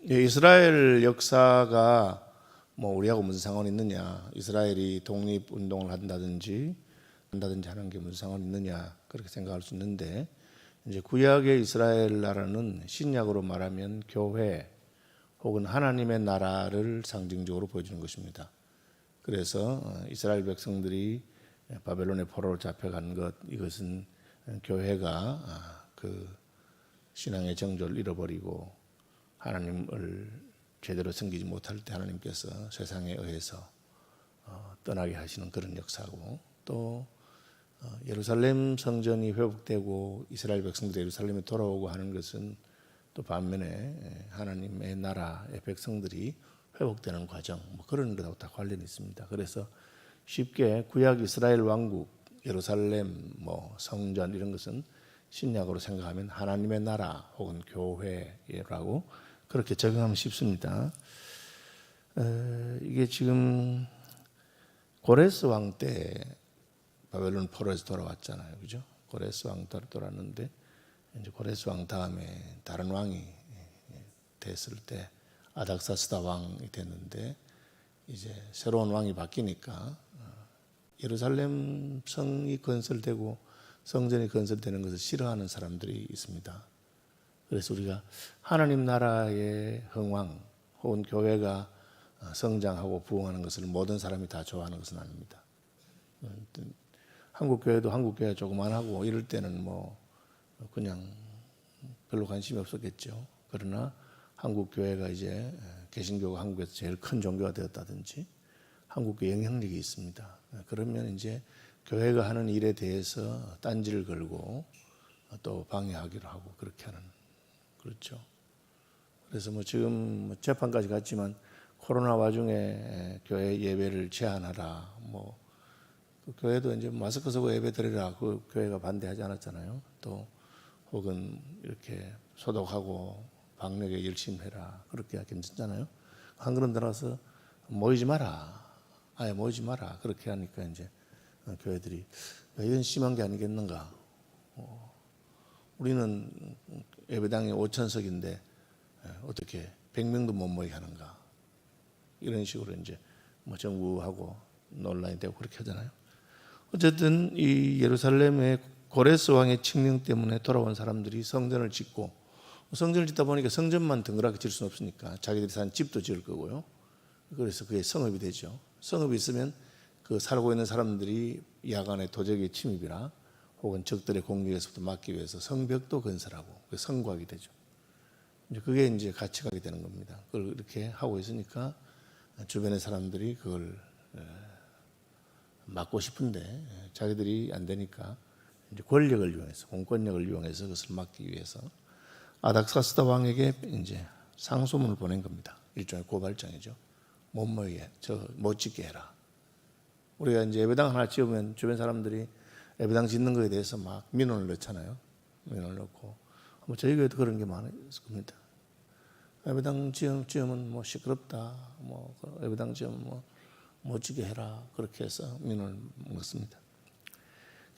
이스라엘 역사가 뭐 우리하고 무슨 상관이 있느냐, 이스라엘이 독립운동을 한다든지 하는 게 무슨 상관이 있느냐 그렇게 생각할 수 있는데, 이제 구약의 이스라엘 나라는 신약으로 말하면 교회 혹은 하나님의 나라를 상징적으로 보여주는 것입니다. 그래서 이스라엘 백성들이 바벨론의 포로로 잡혀간 것, 이것은 교회가 그 신앙의 정조를 잃어버리고 하나님을 제대로 섬기지 못할 때 하나님께서 세상에 의해서 떠나게 하시는 그런 역사고, 또 예루살렘 성전이 회복되고 이스라엘 백성들이 예루살렘에 돌아오고 하는 것은 또 반면에 하나님의 나라의 백성들이 회복되는 과정, 뭐 그런 것하고 다 관련이 있습니다. 그래서 쉽게 구약 이스라엘 왕국, 예루살렘, 뭐 성전 이런 것은 신약으로 생각하면 하나님의 나라 혹은 교회라고 그렇게 적용하면 쉽습니다. 이게 지금 고레스 왕 때 바벨론 포로에서 돌아왔잖아요, 그죠? 고레스 왕 돌아왔는데, 이제 고레스 왕 다음에 다른 왕이 됐을 때 아닥사스다 왕이 됐는데, 이제 새로운 왕이 바뀌니까 예루살렘 성이 건설되고 성전이 건설되는 것을 싫어하는 사람들이 있습니다. 그래서 우리가 하나님 나라의 흥왕 혹은 교회가 성장하고 부흥하는 것을 모든 사람이 다 좋아하는 것은 아닙니다. 한국 교회가 조그만하고 이럴 때는 뭐 그냥 별로 관심이 없었겠죠. 그러나 한국 교회가 이제 개신교가 한국에서 제일 큰 종교가 되었다든지 한국교회 영향력이 있습니다. 그러면 이제 교회가 하는 일에 대해서 딴지를 걸고 또 방해하기로 하고 그렇게 하는, 그렇죠. 그래서 뭐 지금 재판까지 갔지만 코로나 와중에 교회 예배를 제한하라, 뭐 그 교회도 이제 마스크 쓰고 예배 드리라, 그 교회가 반대하지 않았잖아요. 또 혹은 이렇게 소독하고 방역에 열심히 해라, 그렇게 괜찮잖아요. 한 걸음 들어가서 모이지 마라, 아예 모이지 마라, 그렇게 하니까 이제 교회들이 이건 심한 게 아니겠는가. 우리는 예배당이 5,000석인데 어떻게 100명도 못 모이게 하는가, 이런 식으로 이제 뭐 정부하고 논란이 되고 그렇게 하잖아요. 어쨌든 이 예루살렘의 고레스 왕의 칙령 때문에 돌아온 사람들이 성전을 짓고, 성전을 짓다 보니까 성전만 덩그랗게 지을 수는 없으니까 자기들이 사는 집도 지을 거고요. 그래서 그게 성읍이 되죠. 성읍이 있으면 그 살고 있는 사람들이 야간에 도적의 침입이나 혹은 적들의 공격에서부터 막기 위해서 성벽도 건설하고 성곽이 되죠. 이제 그게 이제 같이 가게 되는 겁니다. 그걸 이렇게 하고 있으니까 주변의 사람들이 그걸 막고 싶은데 자기들이 안 되니까 이제 권력을 이용해서, 공권력을 이용해서 그것을 막기 위해서 아닥사스다 왕에게 이제 상소문을 보낸 겁니다. 일종의 고발장이죠. 못 모이게, 못 짓게 해라. 우리가 이제 예배당 하나 지으면 주변 사람들이 예배당 짓는 거에 대해서 막 민원을 넣잖아요. 민원을 넣고, 뭐 저희 교회도 그런 게 많을 겁니다. 예배당 지으면 뭐 시끄럽다, 뭐 예배당 지으면 뭐 못 지게 해라, 그렇게 해서 민원을 넣습니다.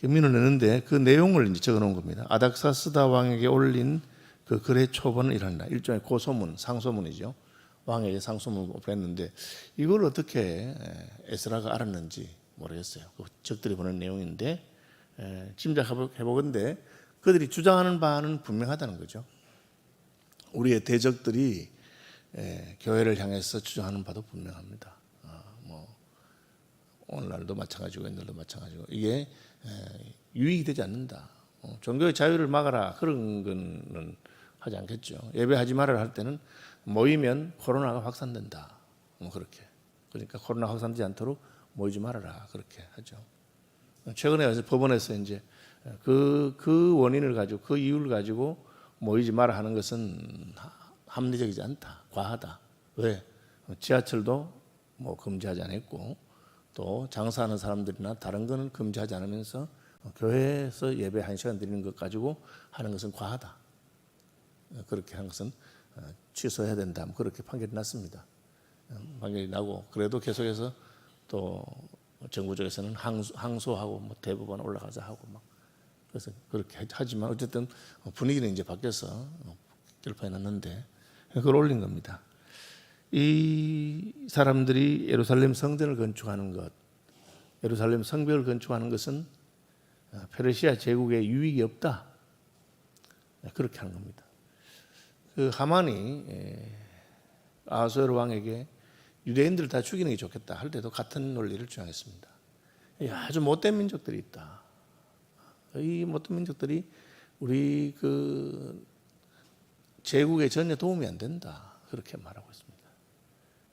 민원을 내는데 그 내용을 이제 적어놓은 겁니다. 아닥사스다 왕에게 올린 그 글의 초본은 이란다. 일종의 고소문, 상소문이죠. 왕에게 상소문을 보냈는데 이걸 어떻게 에스라가 알았는지 모르겠어요. 그 적들이 보낸 내용인데 짐작해보건대 그들이 주장하는 바는 분명하다는 거죠. 우리의 대적들이 교회를 향해서 주장하는 바도 분명합니다. 뭐 오늘날도 마찬가지고 옛날도 마찬가지고 이게 유익이 되지 않는다. 종교의 자유를 막아라, 그런 거는 하지 않겠죠. 예배하지 말아라 할 때는 모이면 코로나가 확산된다, 뭐 그렇게. 그러니까 코로나 확산되지 않도록 모이지 말아라, 그렇게 하죠. 최근에 법원에서 이제 그 원인을 가지고, 그 이유를 가지고 모이지 마라 하는 것은 합리적이지 않다, 과하다. 왜? 지하철도 뭐 금지하지 않았고, 또 장사하는 사람들이나 다른 거는 금지하지 않으면서 교회에서 예배 1시간 드리는 것 가지고 하는 것은 과하다. 그렇게 하는 것은 취소해야 된다, 그렇게 판결이 났습니다. 판결이 나고, 그래도 계속해서 또 정부 쪽에서는 항소하고 뭐 대법원 올라가자 하고 막, 그래서 그렇게 하지만 어쨌든 분위기는 이제 바뀌어서 결판이 났는데, 그걸 올린 겁니다. 이 사람들이 예루살렘 성전을 건축하는 것, 예루살렘 성벽을 건축하는 것은 페르시아 제국에 유익이 없다. 그렇게 하는 겁니다. 그 하만이 아하수에로 왕에게 유대인들을 다 죽이는 게 좋겠다 할 때도 같은 논리를 주장했습니다. 아주 못된 민족들이 있다. 이 못된 민족들이 우리 그 제국에 전혀 도움이 안 된다. 그렇게 말하고 있습니다.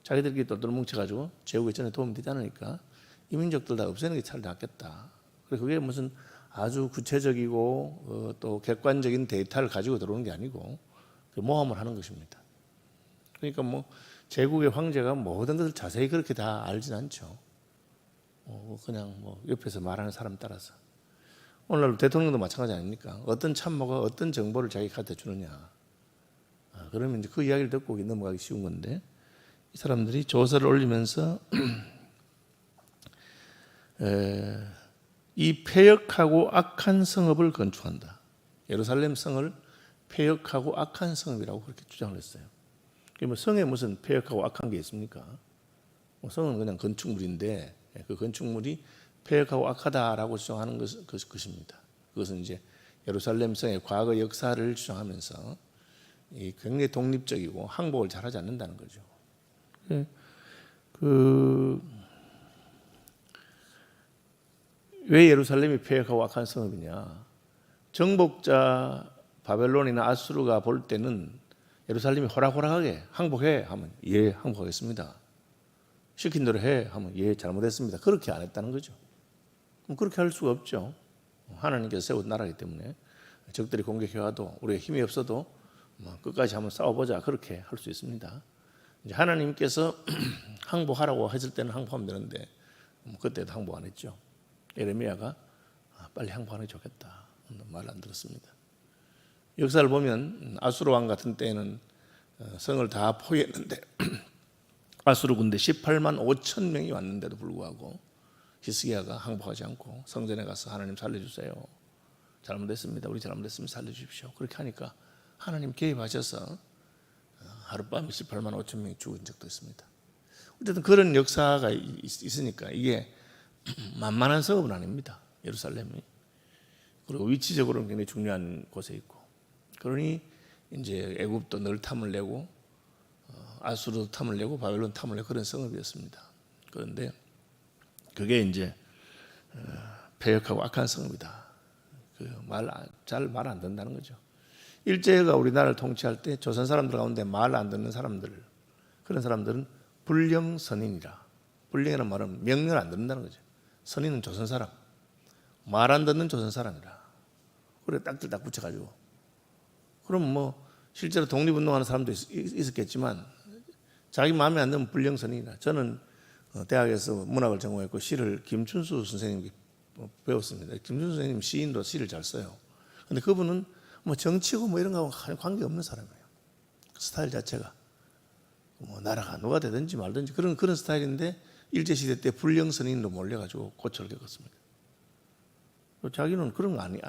자기들끼리 똘똘 뭉쳐가지고 제국에 전혀 도움이 되지 않으니까 이 민족들 다 없애는 게 차라리 낫겠다. 그리고 그게 무슨 아주 구체적이고 또 객관적인 데이터를 가지고 들어오는 게 아니고 모함을 하는 것입니다. 그러니까 뭐 제국의 황제가 모든 것을 자세히 그렇게 다 알진 않죠. 그냥 뭐 옆에서 말하는 사람 따라서. 오늘날 대통령도 마찬가지 아닙니까? 어떤 참모가 어떤 정보를 자기가 갖다 주느냐. 그러면 이제 그 이야기를 듣고 넘어가기 쉬운 건데 이 사람들이 조서를 올리면서 이 패역하고 악한 성읍을 건축한다. 예루살렘 성을 패역하고 악한 성읍이라고 그렇게 주장을 했어요. 뭐 성에 무슨 패역하고 악한 게 있습니까? 성은 그냥 건축물인데 그 건축물이 패역하고 악하다라고 주장하는 것입니다. 그것은 이제 예루살렘 성의 과거 역사를 주장하면서 굉장히 독립적이고 항복을 잘하지 않는다는 거죠. 왜 예루살렘이 패역하고 악한 성읍이냐? 정복자 바벨론이나 아수르가 볼 때는 예루살렘이 호락호락하게 항복해 하면 예 항복하겠습니다. 시킨 대로 해 하면 예 잘못했습니다. 그렇게 안 했다는 거죠. 그럼 그렇게 할 수가 없죠. 하나님께서 세운 나라이기 때문에 적들이 공격해와도 우리가 힘이 없어도 끝까지 한번 싸워보자 그렇게 할 수 있습니다. 이제 하나님께서 항복하라고 했을 때는 항복하면 되는데 그때도 항복 안 했죠. 예레미야가 빨리 항복하는 게 좋겠다 말 안 들었습니다. 역사를 보면 아수르 왕 같은 때에는 성을 다 포위했는데 아수르 군대 18만 5천 명이 왔는데도 불구하고 히스기야가 항복하지 않고 성전에 가서 하나님 살려주세요. 잘못했습니다. 우리 잘못했으면 살려주십시오. 그렇게 하니까 하나님 개입하셔서 하룻밤에 18만 5천 명이 죽은 적도 있습니다. 어쨌든 그런 역사가 있으니까 이게 만만한 성읍은 아닙니다. 예루살렘이. 그리고 위치적으로는 굉장히 중요한 곳에 있고. 그러니 이제 애굽도 늘 탐을 내고 아수르도 탐을 내고 바벨론 탐을 내고 그런 성읍이었습니다. 그런데 그게 이제 패역하고 악한 성읍이다. 잘 말 안 듣는다는 거죠. 일제가 우리나라를 통치할 때 조선 사람들 가운데 말 안 듣는 사람들, 그런 사람들은 불령선인이라. 불령이라는 말은 명령을 안 듣는다는 거죠. 선인은 조선 사람, 말 안 듣는 조선 사람이라. 그래 딱들 딱 붙여가지고. 그럼 뭐 실제로 독립운동하는 사람도 있었겠지만 자기 마음에 안 드는 불령선인이라. 저는 대학에서 문학을 전공했고 시를 김춘수 선생님께 배웠습니다. 김춘수 선생님 시인도 시를 잘 써요. 근데 그분은 뭐 정치고 뭐 이런 거하고 관계 없는 사람이에요. 그 스타일 자체가 뭐 나라가 누가 되든지 말든지 그런 스타일인데 일제 시대 때 불령선인으로 몰려가지고 고초를 겪었습니다. 자기는 그런 거 아니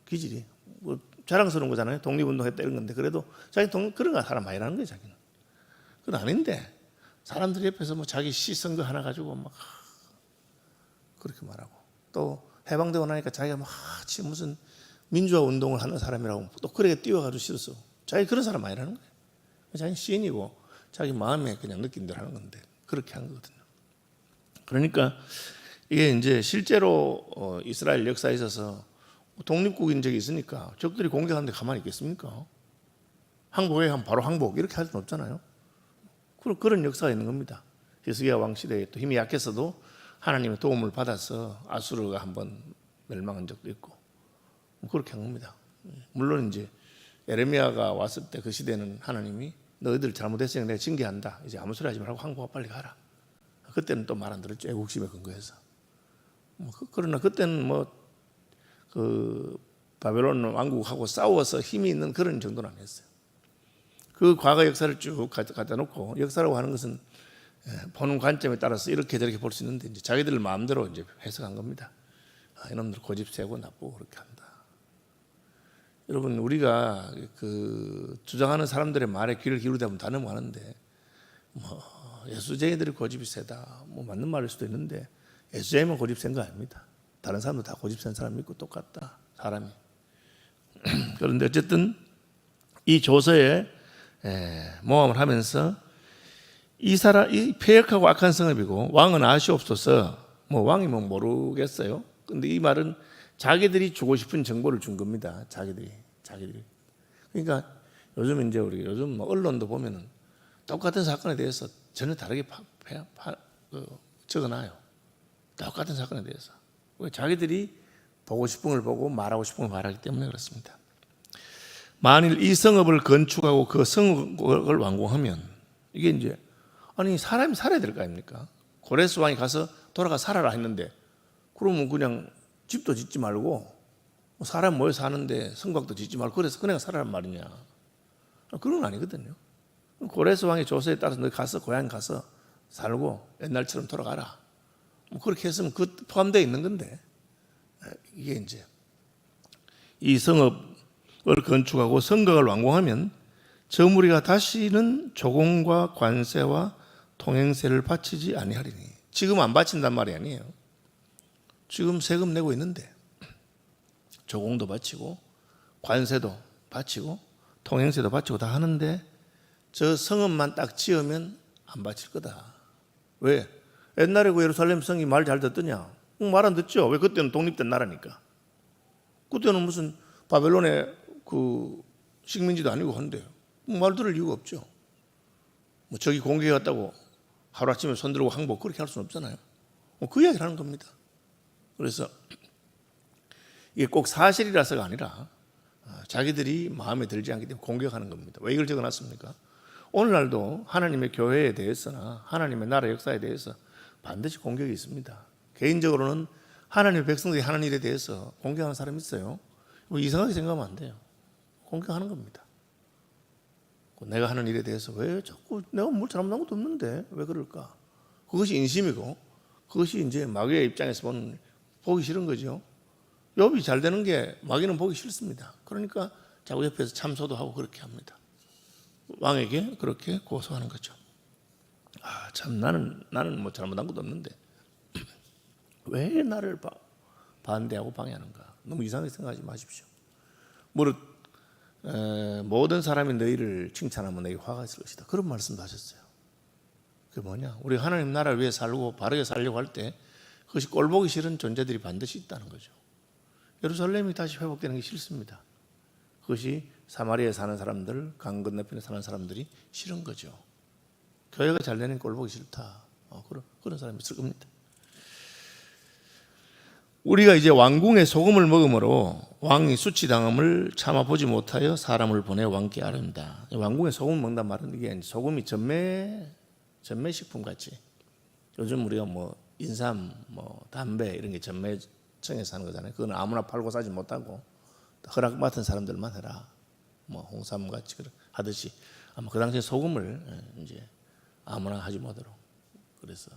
기질이 뭐 자랑스러운 거잖아요. 독립운동했다 이런 건데 그래도 자기 그런 거 사람 많이 나는 거예요. 자기는 그건 아닌데 사람들 옆에서 뭐 자기 시 쓴 거 하나 가지고 막 그렇게 말하고 또 해방되고 나니까 자기가 막 무슨 민주화 운동을 하는 사람이라고 또 그렇게 띄워가지고 시를 써. 자기 그런 사람 아니라는 거예요. 자기 시인이고 자기 마음에 그냥 느낀 대로 하는 건데 그렇게 한 거거든요. 그러니까 이게 이제 실제로 이스라엘 역사에 있어서 독립국인 적이 있으니까 적들이 공격하는데 가만히 있겠습니까? 항복해 하면 바로 항복 이렇게 할 수는 없잖아요. 그런 역사가 있는 겁니다. 히스기야 왕 시대에 또 힘이 약했어도 하나님의 도움을 받아서 아수르가 한번 멸망한 적도 있고 그렇게 한 겁니다. 물론 이제 예레미야가 왔을 때 그 시대는 하나님이 너희들 잘못했으니까 내가 징계한다. 이제 아무 소리 하지 말고 항복하고 빨리 가라. 그때는 또 말 안 들었죠. 애국심에 근거해서. 그러나 그때는 그 바벨론 왕국하고 싸워서 힘이 있는 그런 정도는 안 했어요. 그 과거 역사를 쭉 갖다 놓고 역사라고 하는 것은 보는 관점에 따라서 이렇게 저렇게 볼 수 있는데 이제 자기들 마음대로 이제 해석한 겁니다. 이놈들 고집 세고 나쁘고 그렇게 한다. 여러분 우리가 그 주장하는 사람들의 말에 귀를 기울이다 보면 다 넘어가는데 뭐 예수쟁이들이 고집이 세다 뭐 맞는 말일 수도 있는데 예수쟁이만 고집 센 거 아닙니다. 다른 사람도 다 고집 센 사람 있고 똑같다 사람이. 그런데 어쨌든 이 조서에 모함을 하면서 이 패역하고 악한 성읍이고 왕은 아시옵소서. 뭐 왕이면 모르겠어요. 근데 이 말은 자기들이 주고 싶은 정보를 준 겁니다. 자기들이. 그러니까 요즘 이제 우리 요즘 뭐 언론도 보면은 똑같은 사건에 대해서 전혀 다르게 적어놔요. 똑같은 사건에 대해서. 자기들이 보고 싶은 걸 보고 말하고 싶은 걸 말하기 때문에 그렇습니다. 만일 이 성읍을 건축하고 그 성읍을 완공하면 이게 이제 아니 사람이 살아야 될 거 아닙니까? 고레스 왕이 가서 돌아가 살아라 했는데 그러면 그냥 집도 짓지 말고 사람 모여 사는데 성곽도 짓지 말고 그래서 그냥 살아란 말이냐? 그런 건 아니거든요. 고레스 왕의 조서에 따라서 너 가서 고향 가서 살고 옛날처럼 돌아가라. 뭐 그렇게 했으면 그 포함되어 있는 건데 이게 이제 이 성읍을 건축하고 성곽을 완공하면 저 무리가 다시는 조공과 관세와 통행세를 바치지 아니하리니. 지금 안 바친단 말이 아니에요. 지금 세금 내고 있는데 조공도 바치고 관세도 바치고 통행세도 바치고 다 하는데 저 성읍만 딱 지으면 안 바칠 거다. 왜? 옛날에 그 예루살렘 성이 말 잘 듣더냐? 말 안 듣죠. 왜? 그때는 독립된 나라니까. 그때는 무슨 바벨론의 그 식민지도 아니고 한데 말 들을 이유가 없죠. 뭐 저기 공격해 왔다고 하루아침에 손들고 항복 그렇게 할 수는 없잖아요. 그 이야기를 하는 겁니다. 그래서 이게 꼭 사실이라서가 아니라 자기들이 마음에 들지 않기 때문에 공격하는 겁니다. 왜 이걸 적어놨습니까? 오늘날도 하나님의 교회에 대해서나 하나님의 나라 역사에 대해서 반드시 공격이 있습니다. 개인적으로는 하나님의 백성들이 하는 일에 대해서 공격하는 사람이 있어요. 이상하게 생각하면 안 돼요. 공격하는 겁니다. 내가 하는 일에 대해서 왜 자꾸 내가 뭘 잘못한 것도 없는데 왜 그럴까? 그것이 인심이고 그것이 이제 마귀의 입장에서 보는 보기 싫은 거죠. 욥이 잘 되는 게 마귀는 보기 싫습니다. 그러니까 자꾸 옆에서 참소도 하고 그렇게 합니다. 왕에게 그렇게 고소하는 거죠. 참 나는 뭐 잘못한 것도 없는데 왜 나를 반대하고 방해하는가? 너무 이상하게 생각하지 마십시오. 모든 사람이 너희를 칭찬하면 너희 화가 있을 것이다. 그런 말씀도 하셨어요. 그게 뭐냐? 우리 하나님 나라를 위해 살고 바르게 살려고 할 때 그것이 꼴보기 싫은 존재들이 반드시 있다는 거죠. 예루살렘이 다시 회복되는 게 싫습니다. 그것이 사마리아에 사는 사람들, 강 건너편에 사는 사람들이 싫은 거죠. 교회가 잘 되는 꼴보기 싫다. 그런 사람이 있을 겁니다. 우리가 이제 왕궁의 소금을 먹음으로 왕이 수치당함을 참아보지 못하여 사람을 보내 왕께 아른다. 왕궁의 소금을 먹는단 말은 이게 소금이 전매식품 같이 요즘 우리가 뭐 인삼, 뭐 담배 이런 게 전매청에서 하는 거잖아요. 그건 아무나 팔고 사지 못하고 허락 맡은 사람들만 해라. 뭐 홍삼 같이 하듯이 아마 그 당시에 소금을 이제 아무나 하지 못하도록 그래서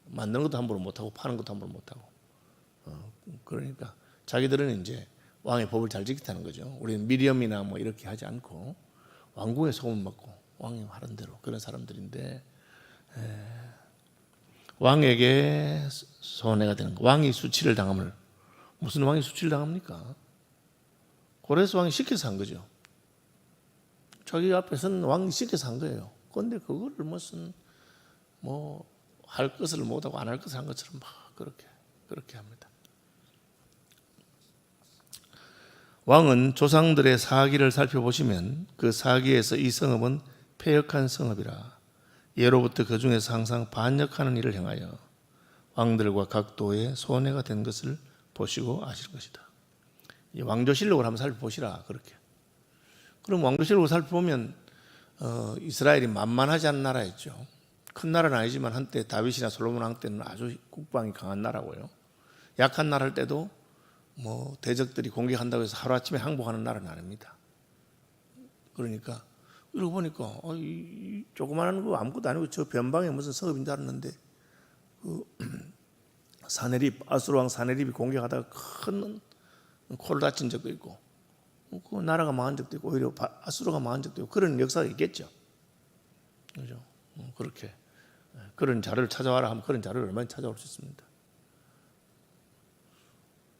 만드는 것도 함부로 못하고 파는 것도 함부로 못하고 그러니까 자기들은 이제 왕의 법을 잘 지키다는 거죠. 우리는 미리엄이나 뭐 이렇게 하지 않고 왕궁의 소금 먹고 왕이 하는 대로 그런 사람들인데 왕에게 손해가 되는 거. 왕이 수치를 당함을 무슨 왕이 수치를 당합니까? 고레스 왕이 시켜서 한 거죠. 자기 앞에서는 왕이 시켜서 한 거예요. 그런데 그거를 무슨 뭐 할 것을 못하고 안 할 것을 한 것처럼 막 그렇게 합니다. 왕은 조상들의 사기를 살펴보시면 그 사기에서 이 성읍은 패역한 성읍이라 예로부터 그 중에서 항상 반역하는 일을 행하여 왕들과 각 도에 손해가 된 것을 보시고 아실 것이다. 이 왕조실록을 한번 살펴보시라 그렇게. 그럼 왕조실록을 살펴보면 이스라엘이 만만하지 않은 나라였죠. 큰 나라는 아니지만 한때 다윗이나 솔로몬 왕 때는 아주 국방이 강한 나라고요. 약한 나라일 때도 뭐 대적들이 공격한다고 해서 하루아침에 항복하는 나라는 아닙니다. 그러니까 이러고 보니까 이 조그마한 거 아무것도 아니고 저 변방에 무슨 성읍인 줄 알았는데 그 아수르 왕 사네립이 공격하다가 큰 코를 다친 적도 있고 그 나라가 망한 적도 있고 오히려 아수르가 망한 적도 있고 그런 역사가 있겠죠. 그죠? 그렇게 그런 자료를 찾아와라 하면 그런 자료를 얼마나 찾아올 수 있습니다.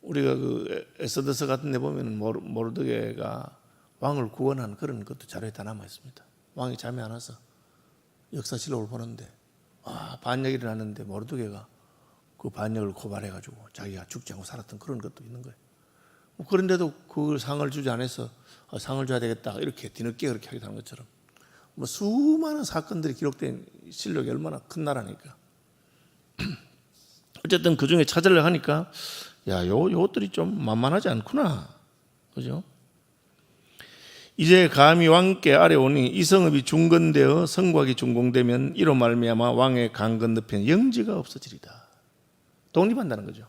우리가 그 에스더서 같은 데 보면 모르드게가 왕을 구원한 그런 것도 자료에 다 남아 있습니다. 왕이 잠이 안 와서 역사실록을 보는데 반역이 일어났는데 모르드게가 그 반역을 고발해가지고 자기가 죽지 않고 살았던 그런 것도 있는 거예요. 그런데도 그 상을 주지 않아서 상을 줘야 되겠다 이렇게 뒤늦게 그렇게 하게 되는 것처럼 수많은 사건들이 기록된 실록이 얼마나 큰 나라니까. 어쨌든 그 중에 찾으려고 하니까 요것들이 좀 만만하지 않구나. 그죠? 이제 감히 왕께 아래오니 이 성읍이 중건되어 성곽이 준공되면 이로 말미암아 왕의 강 건너편 영지가 없어지리다. 독립한다는 거죠.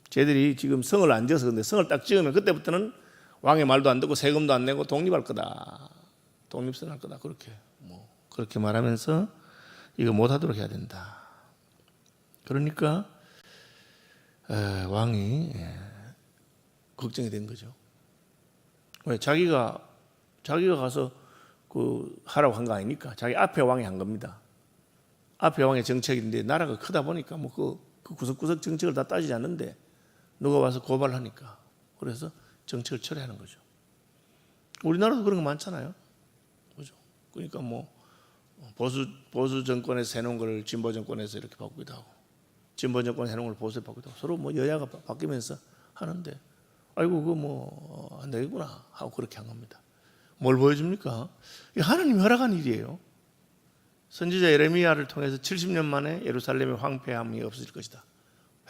쟤들이 지금 성을 안 지어서 근데 성을 딱 지으면 그때부터는 왕의 말도 안 듣고 세금도 안 내고 독립할 거다. 독립선할 거다. 그렇게 말하면서 이거 못하도록 해야 된다. 그러니까 왕이 걱정이 된 거죠. 왜? 자기가 가서 그 하라고 한 거 아니니까 자기 앞에 왕이 한 겁니다. 앞에 왕의 정책인데 나라가 크다 보니까 그 구석구석 정책을 다 따지지 않는데 누가 와서 고발하니까 그래서 정책을 처리하는 거죠. 우리나라도 그런 거 많잖아요. 그죠? 그러니까 보수 정권에서 해놓은 걸 진보 정권에서 이렇게 바꾸기도 하고 진보 정권에서 해놓은 걸 보수에 바꾸기도 하고 서로 여야가 바뀌면서 하는데 아이고 그거 안 되겠구나 하고 그렇게 한 겁니다. 뭘 보여줍니까? 하나님이 허락한 일이에요. 선지자 예레미야를 통해서 70년 만에 예루살렘의 황폐함이 없어질 것이다.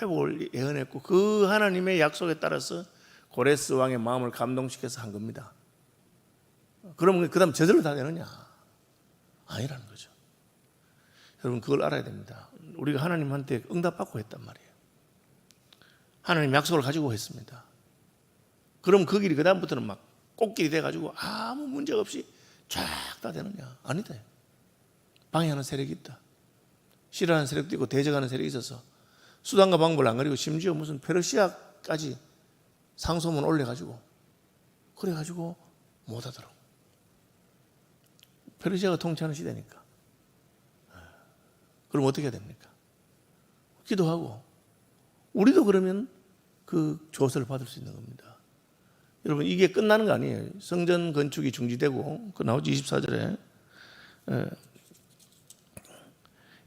회복을 예언했고 그 하나님의 약속에 따라서 고레스 왕의 마음을 감동시켜서 한 겁니다. 그러면 그 다음 저절로 다 되느냐? 아니라는 거죠. 여러분 그걸 알아야 됩니다. 우리가 하나님한테 응답받고 했단 말이에요. 하나님 약속을 가지고 했습니다. 그럼 그 길이 그 다음부터는 막 꽃길이 돼가지고 아무 문제 없이 쫙 다 되느냐? 아니다. 방해하는 세력이 있다. 싫어하는 세력도 있고 대적하는 세력이 있어서 수단과 방법을 안 가리고 심지어 무슨 페르시아까지 상소문 올려가지고 그래가지고 못하더라고. 페르시아가 통치하는 시대니까. 그럼 어떻게 해야 됩니까? 기도하고 우리도 그러면 그 조서를 받을 수 있는 겁니다. 여러분 이게 끝나는 거 아니에요. 성전 건축이 중지되고 그 나오지 24절에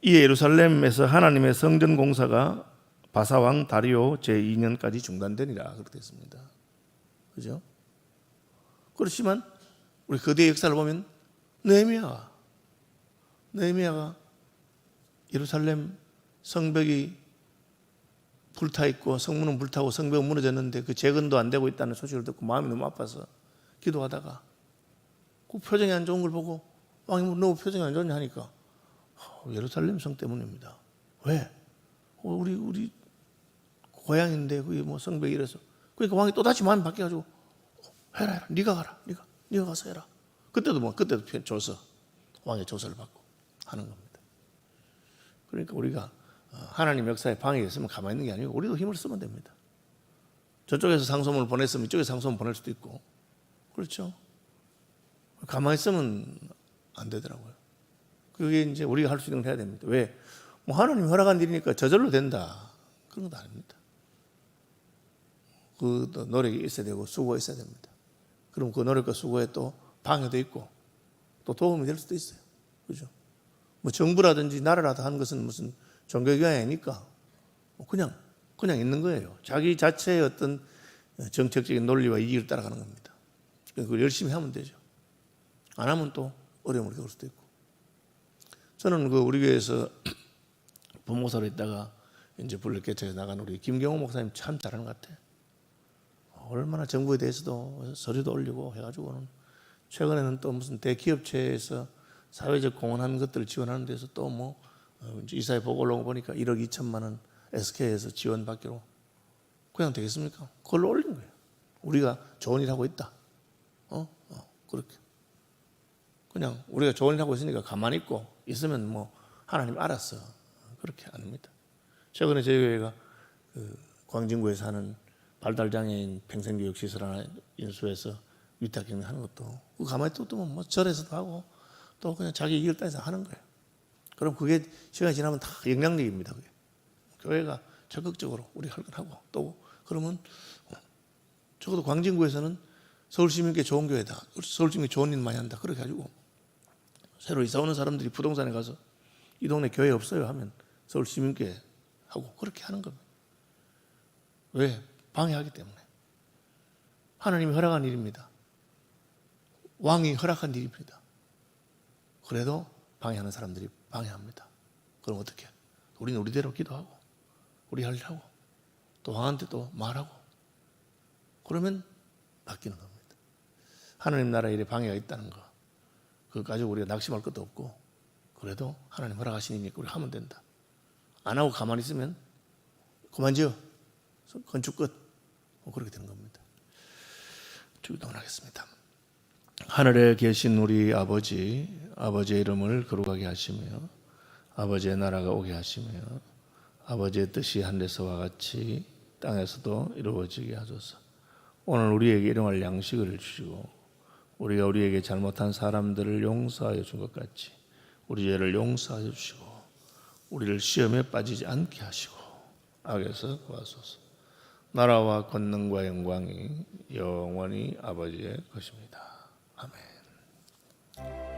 이에 예루살렘에서 하나님의 성전 공사가 바사왕 다리오 제2년까지 중단되니라 그렇게 됐습니다. 그죠? 그렇지만 우리 거대 역사를 보면 느헤미야가 예루살렘 성벽이 불타있고 성문은 불타고 성벽은 무너졌는데 그 재건도 안 되고 있다는 소식을 듣고 마음이 너무 아파서 기도하다가 그 표정이 안 좋은 걸 보고 왕이 너 표정이 안 좋냐 하니까 예루살렘 성 때문입니다. 왜? 우리 고향인데 그게 성벽이 이래서 그러니까 왕이 또다시 마음이 바뀌어가지고 해라 네가 가라 네가 가서 해라. 그때도 조서 왕의 조서를 받고 하는 겁니다. 그러니까 우리가 하나님 역사에 방해가 있으면 가만히 있는 게 아니고 우리도 힘을 쓰면 됩니다. 저쪽에서 상소문을 보냈으면 이쪽에서 상소문 보낼 수도 있고 그렇죠. 가만히 있으면 안 되더라고요. 그게 이제 우리가 할 수 있는 걸 해야 됩니다. 왜? 하나님이 허락한 일이니까 저절로 된다. 그런 건 아닙니다. 그 노력이 있어야 되고 수고가 있어야 됩니다. 그럼 그 노력과 수고에 또 방해도 있고 또 도움이 될 수도 있어요. 그죠? 정부라든지 나라라도 하는 것은 무슨 종교기관이 아니니까 그냥 있는 거예요. 자기 자체의 어떤 정책적인 논리와 이익을 따라가는 겁니다. 그걸 열심히 하면 되죠. 안 하면 또 어려움을 겪을 수도 있고. 저는 우리 교회에서 부목사로 있다가 이제 불을 개척해서 나간 우리 김경호 목사님 참 잘하는 것 같아요. 얼마나 정부에 대해서도 서류도 올리고 해가지고는 최근에는 또 무슨 대기업체에서 사회적 공헌하는 것들을 지원하는 데서 또 이사회 보고 올라온 거 보니까 1억 2천만 원 SK에서 지원받기로 그냥 되겠습니까? 그걸로 올린 거예요. 우리가 좋은 일 하고 있다. 그렇게. 그냥 우리가 좋은 일 하고 있으니까 가만히 있으면 하나님 알았어. 그렇게 안 합니다. 최근에 저희 교회가 광진구에 사는 발달장애인 평생교육시설 하나 인수해서 위탁경영하는 것도 그 가만히 또 뭐 절에서도 하고 또 그냥 자기 이익을 따져서 하는 거예요. 그럼 그게 시간이 지나면 다 영향력입니다. 그게. 교회가 적극적으로 우리 할 건 하고 또 그러면 적어도 광진구에서는 서울시민께 좋은 교회다. 서울시민께 좋은 일 많이 한다. 그렇게 가지고 새로 이사 오는 사람들이 부동산에 가서 이 동네 교회 없어요 하면 서울시민께 하고 그렇게 하는 겁니다. 왜? 방해하기 때문에. 하나님이 허락한 일입니다. 왕이 허락한 일입니다. 그래도 방해하는 사람들이 방해합니다. 그럼 어떻게? 우리는 우리대로 기도하고 우리 할 일 하고 또 왕한테 또 말하고 그러면 바뀌는 겁니다. 하나님 나라 일에 방해가 있다는 거 그거 가지고 우리가 낙심할 것도 없고 그래도 하나님 허락하신 일이니까 우리 하면 된다. 안 하고 가만히 있으면 그만 지어 건축 끝 그렇게 되는 겁니다. 기도하겠습니다. 하늘에 계신 우리 아버지의 이름을 거룩하게 하시며 아버지의 나라가 오게 하시며 아버지의 뜻이 하늘에서와 같이 땅에서도 이루어지게 하소서. 오늘 우리에게 일용할 양식을 주시고 우리가 우리에게 잘못한 사람들을 용서하여 준 것 같이 우리 죄를 용서하여 주시고 우리를 시험에 빠지지 않게 하시고 악에서 구하소서. 나라와 권능과 영광이 영원히 아버지의 것입니다. 아멘.